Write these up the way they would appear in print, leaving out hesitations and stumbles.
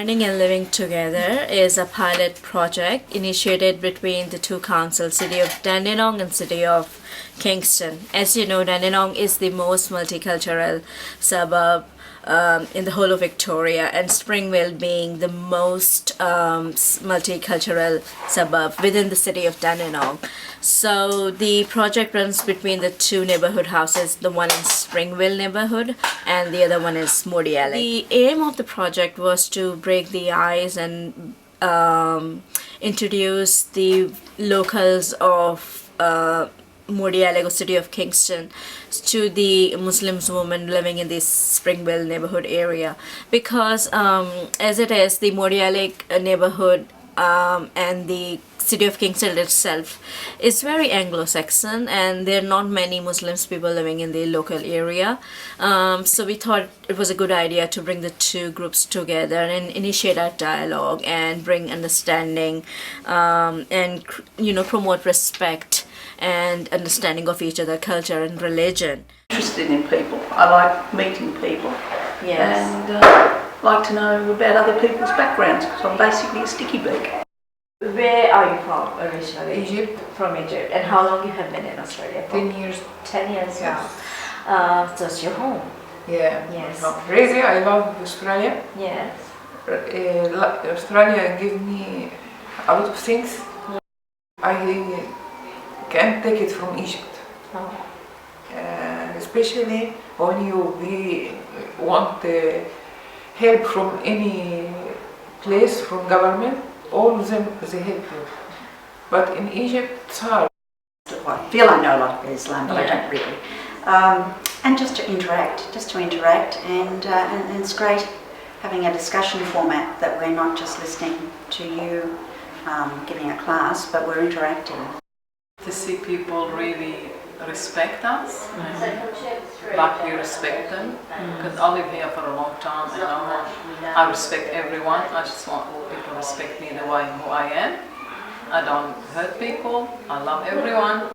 Learning and Living Together is a pilot project initiated between the two councils, City of Dandenong and City of Kingston. As you know, Dandenong is the most multicultural suburb in the whole of Victoria, and Springvale being the most multicultural suburb within the City of Dandenong. So the project runs between the two neighborhood houses, the one in Springvale neighborhood and the other one is Mordialloc. The aim of the project was to break the ice and introduce the locals of Mordialloc, City of Kingston, to the Muslim women living in this Springvale neighborhood area, because as it is, the Mordialloc neighborhood and the City of Kingston itself is very Anglo-Saxon, and there are not many Muslims people living in the local area. So we thought it was a good idea to bring the two groups together and initiate a dialogue and bring understanding and promote respect and understanding of each other culture and religion. Interested in people. I like meeting people. Yes. And like to know about other people's backgrounds, because I'm basically a sticky beak. Where are you from originally? Egypt. From Egypt. And how long you have been in Australia for? 10 years. 10 years Yeah. now. So it's your home. Yeah. Yes. Really, I love Australia. Yes. Australia gave me a lot of things. I can't take it from Egypt. Oh. Especially when you want help from any place, from government, all of them, they help you. But in Egypt, it's hard. I feel I know a lot of Islam, but I don't really. And just to interact, and it's great having a discussion format that we're not just listening to you giving a class, but we're interacting. To see people really respect us, like we respect them, because I live here for a long time and I respect everyone. I just want people to respect me the way who I am. I don't hurt people, I love everyone.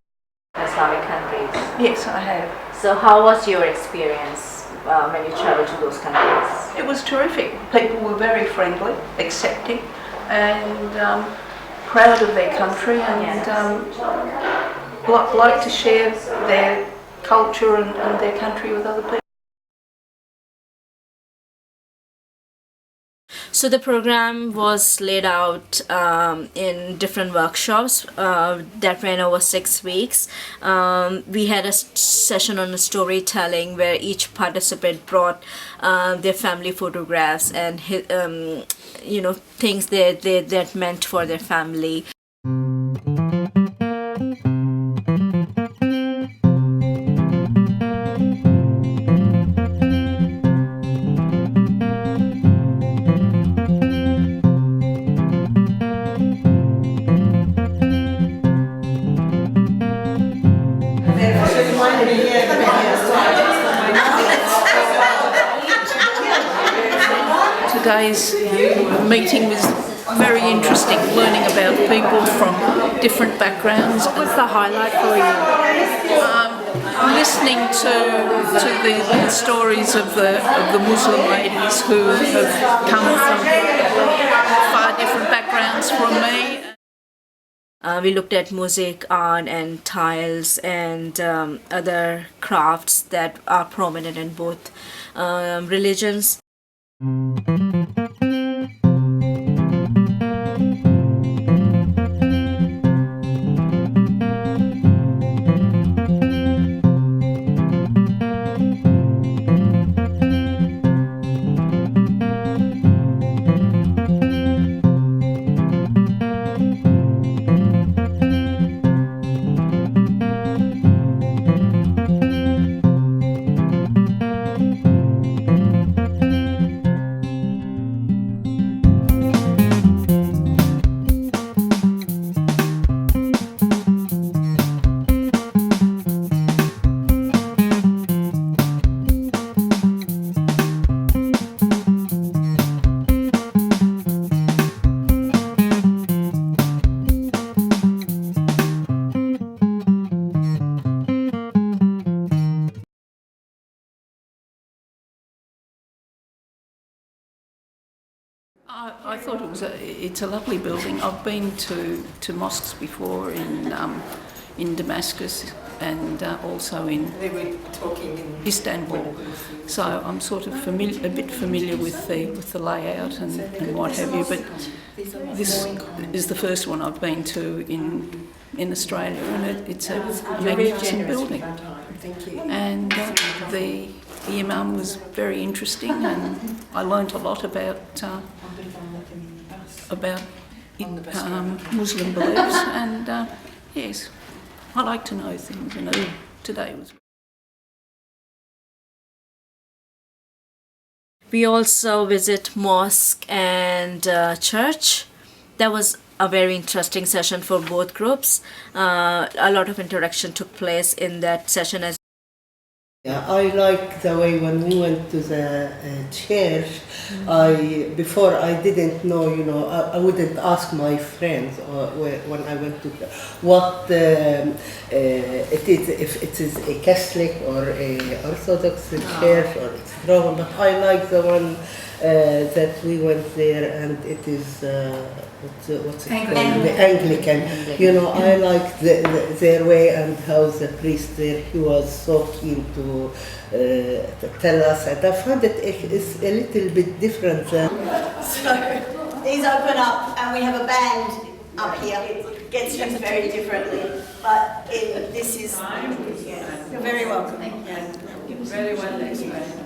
Islamic countries. Yes, I have. So how was your experience when you traveled to those countries? It was terrific. People were very friendly, accepting, and proud of their country, and like to share their culture and their country with other people. So the program was laid out in different workshops that ran over 6 weeks. We had a session on storytelling where each participant brought their family photographs and things that meant for their family. Today's meeting was very interesting, learning about people from different backgrounds. What's the highlight for you? Listening to the stories of the Muslim ladies who have come from far different backgrounds from me. We looked at mosaic art and tiles and other crafts that are prominent in both religions. it's a lovely building. I've been to mosques before in Damascus and also in Istanbul, so I'm sort of a bit familiar with the layout and what have you. But this is the first one I've been to in Australia, and it's a magnificent building. And the imam was very interesting, and I learnt a lot about Muslim beliefs, and yes, I like to know things, and today was. We also visit mosque and church. That was a very interesting session for both groups. A lot of interaction took place in that session as Yeah, I like the way when we went to the church, before I didn't know, I wouldn't ask my friends when I went to what it is, if it is a Catholic or a Orthodox church or it's Roman, but I like the one that we went there, and it is what's it called? The Anglican. I like their way and how the priest there, he was so keen to tell us, and I found it is a little bit different. So these open up, and we have a band up here. It gets used very differently, but this is you're very welcome. Very well explained.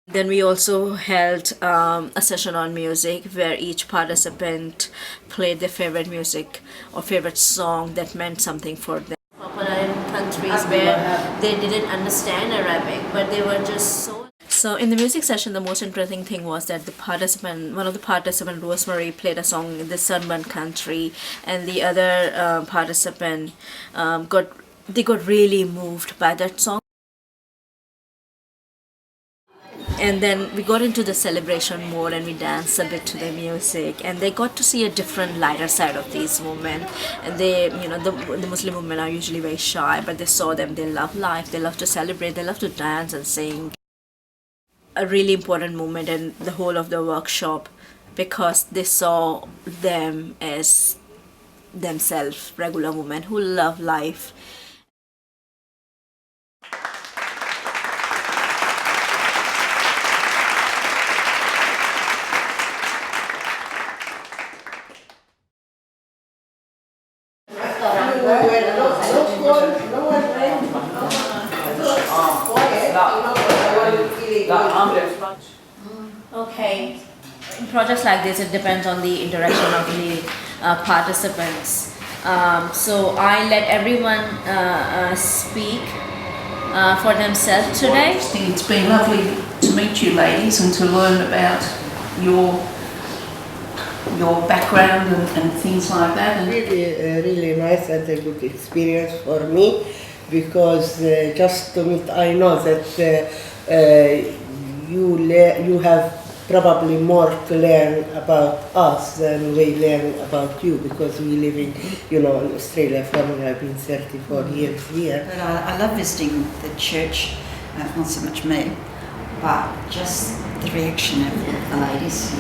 Then we also held a session on music where each participant played their favorite music or favorite song that meant something for them. Popular in countries where they didn't understand Arabic, but they were just so in the music session, the most interesting thing was that one of the participants, Rosemary, played a song in the sunburned country, and the other participant got really moved by that song. And then we got into the celebration mode, and we danced a bit to the music, and they got to see a different, lighter side of these women. And they, the Muslim women are usually very shy, but they saw them, they love life, they love to celebrate, they love to dance and sing. A really important moment in the whole of the workshop, because they saw them as themselves, regular women who love life. Okay, in projects like this, it depends on the interaction of the participants. So I let everyone speak for themselves today. It's been lovely to meet you ladies and to learn about your background and things like that. And Really nice and a good experience for me, because just to meet, I know that you have probably more to learn about us than we learn about you, because we live in Australia. For me, I've been 34 years here. But I love visiting the church, not so much me, but just the reaction of the ladies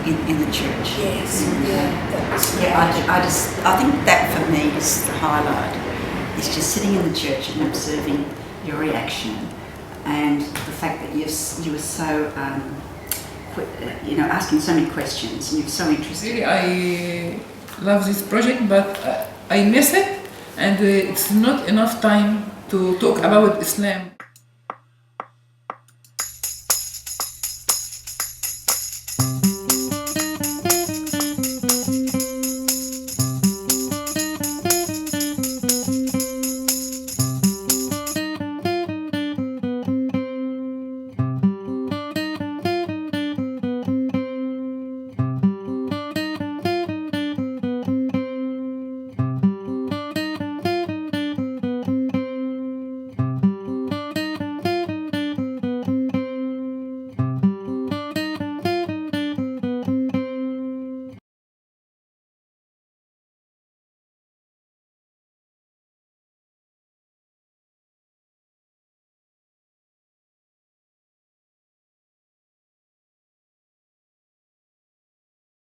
in the church. Yes. I think that for me is the highlight. It's just sitting in the church and observing your reaction, and the fact that you were so asking so many questions, and you're so interested. Really, I love this project, but I miss it, and it's not enough time to talk about Islam.